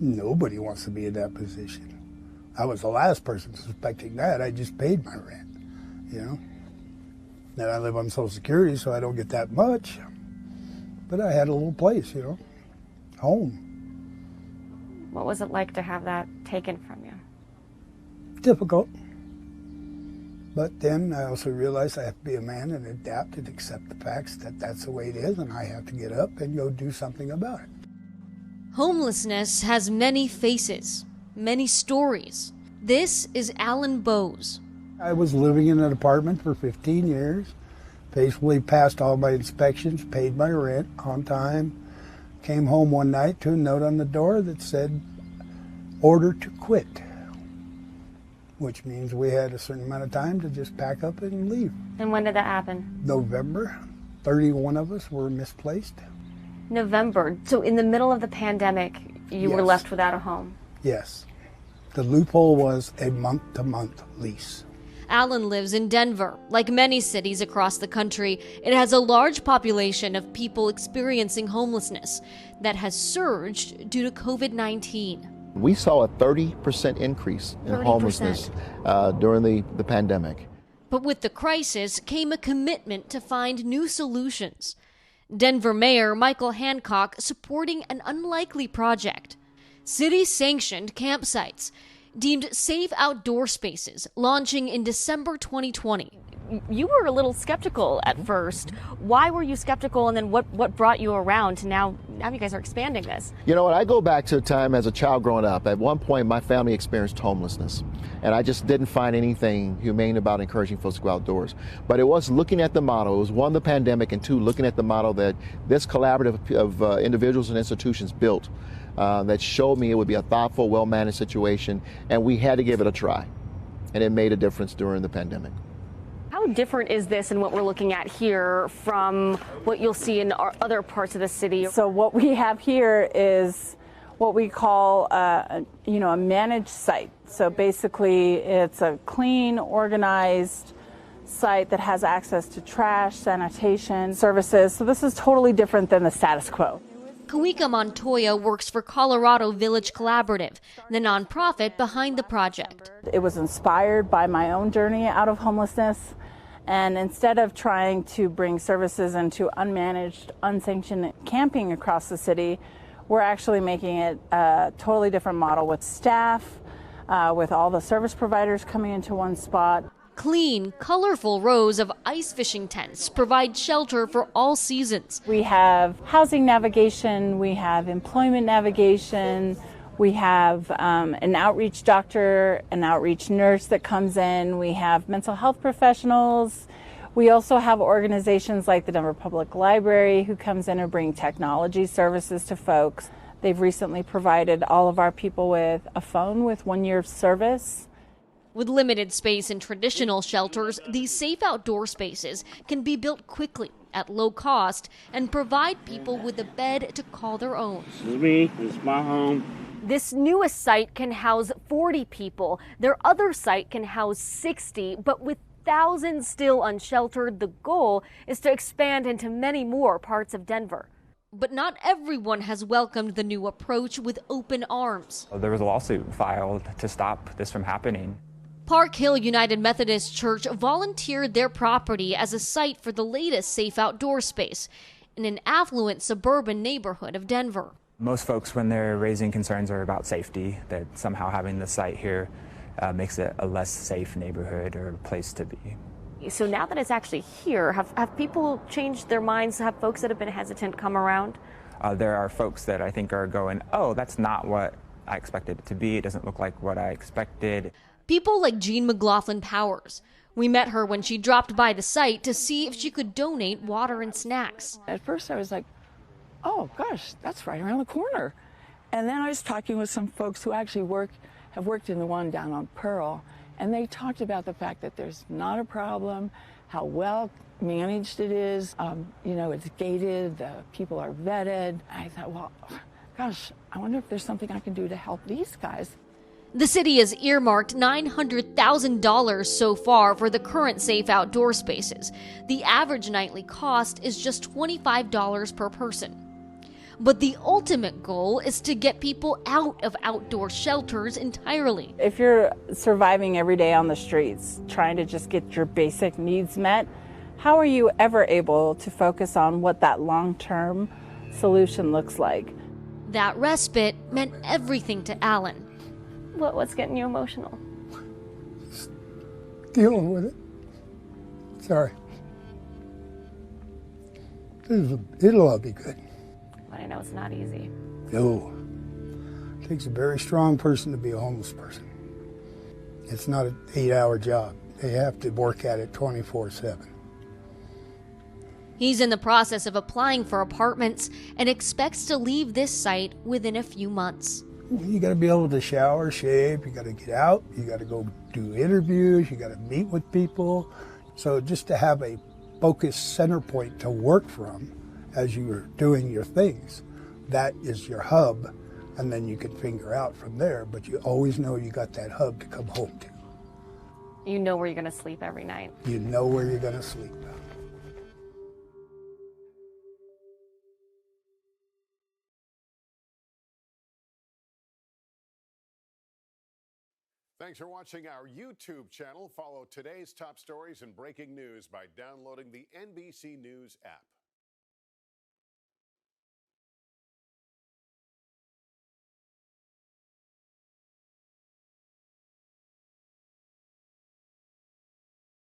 Nobody wants to be in that position. I was the last person suspecting that. I just paid my rent, you know. And I live on Social Security, so I don't get that much. But I had a little place, you know, home. What was it like to have that taken from you? Difficult. But then I also realized I have to be a man and adapt and accept the facts that that's the way it is, and I have to get up and go do something about it. Homelessness has many faces, many stories. This is Alan Bowes. I was living in an apartment for 15 years, faithfully passed all my inspections, paid my rent on time, came home one night to a note on the door that said, "Order to quit," which means we had a certain amount of time to just pack up and leave. And when did that happen? November. 31 of us were misplaced. November. So in the middle of the pandemic, you were Yes. left without a home. Yes. The loophole was a month-to-month lease. Alan lives in Denver. Like many cities across the country, it has a large population of people experiencing homelessness that has surged due to COVID-19. We saw a 30% increase in 30%. homelessness during the pandemic. But with the crisis came a commitment to find new solutions. Denver Mayor Michael Hancock supporting an unlikely project. City-sanctioned campsites, deemed safe outdoor spaces, launching in December 2020. You were a little skeptical at first. Why were you skeptical, and then what brought you around to now you guys are expanding this? You know what, I go back to a time as a child growing up. At one point, my family experienced homelessness, and I just didn't find anything humane about encouraging folks to go outdoors. But it was looking at the model. It was one, the pandemic, and two, looking at the model that this collaborative of individuals and institutions built that showed me it would be a thoughtful, well-managed situation, and we had to give it a try. And it made a difference during the pandemic. How different is this and what we're looking at here from what you'll see in other parts of the city? So what we have here is what we call a managed site. So basically it's a clean, organized site that has access to trash, sanitation, services. So this is totally different than the status quo. Kawika Montoya works for Colorado Village Collaborative, the nonprofit behind the project. It was inspired by my own journey out of homelessness. And instead of trying to bring services into unmanaged, unsanctioned camping across the city, we're actually making it a totally different model with staff, with all the service providers coming into one spot. Clean, colorful rows of ice fishing tents provide shelter for all seasons. We have housing navigation, we have employment navigation, we have an outreach doctor, an outreach nurse that comes in, we have mental health professionals. We also have organizations like the Denver Public Library who comes in and bring technology services to folks. They've recently provided all of our people with a phone with 1 year of service. With limited space in traditional shelters, these safe outdoor spaces can be built quickly at low cost and provide people with a bed to call their own. This is me. This is my home. This newest site can house 40 people. Their other site can house 60, but with thousands still unsheltered, the goal is to expand into many more parts of Denver. But not everyone has welcomed the new approach with open arms. There was a lawsuit filed to stop this from happening. Park Hill United Methodist Church volunteered their property as a site for the latest safe outdoor space in an affluent suburban neighborhood of Denver. Most folks, when they're raising concerns, are about safety, that somehow having the site here makes it a less safe neighborhood or place to be. So now that it's actually here, have people changed their minds? Have folks that have been hesitant come around? There are folks that I think are going, oh, that's not what I expected it to be. It doesn't look like what I expected. People like Jean McLaughlin Powers. We met her when she dropped by the site to see if she could donate water and snacks. At first I was like, oh gosh, that's right around the corner. And then I was talking with some folks who actually have worked in the one down on Pearl, and they talked about the fact that there's not a problem, how well managed it is. It's gated, the people are vetted. I thought, well, gosh, I wonder if there's something I can do to help these guys. The city has earmarked $900,000 so far for the current safe outdoor spaces. The average nightly cost is just $25 per person. But the ultimate goal is to get people out of outdoor shelters entirely. If you're surviving every day on the streets, trying to just get your basic needs met, how are you ever able to focus on what that long-term solution looks like? That respite meant everything to Alan. What's getting you emotional? Dealing with it. Sorry. It'll all be good. But I know it's not easy. No. It takes a very strong person to be a homeless person. It's not an 8-hour job. They have to work at it 24/7. He's in the process of applying for apartments and expects to leave this site within a few months. You got to be able to shower, shave, you got to get out, you got to go do interviews, you got to meet with people. So just to have a focused center point to work from as you're doing your things, that is your hub, and then you can figure out from there, but you always know you got that hub to come home to. You know where you're going to sleep every night. You know where you're going to sleep. Thanks for watching our YouTube channel. Follow today's top stories and breaking news by downloading the NBC News app.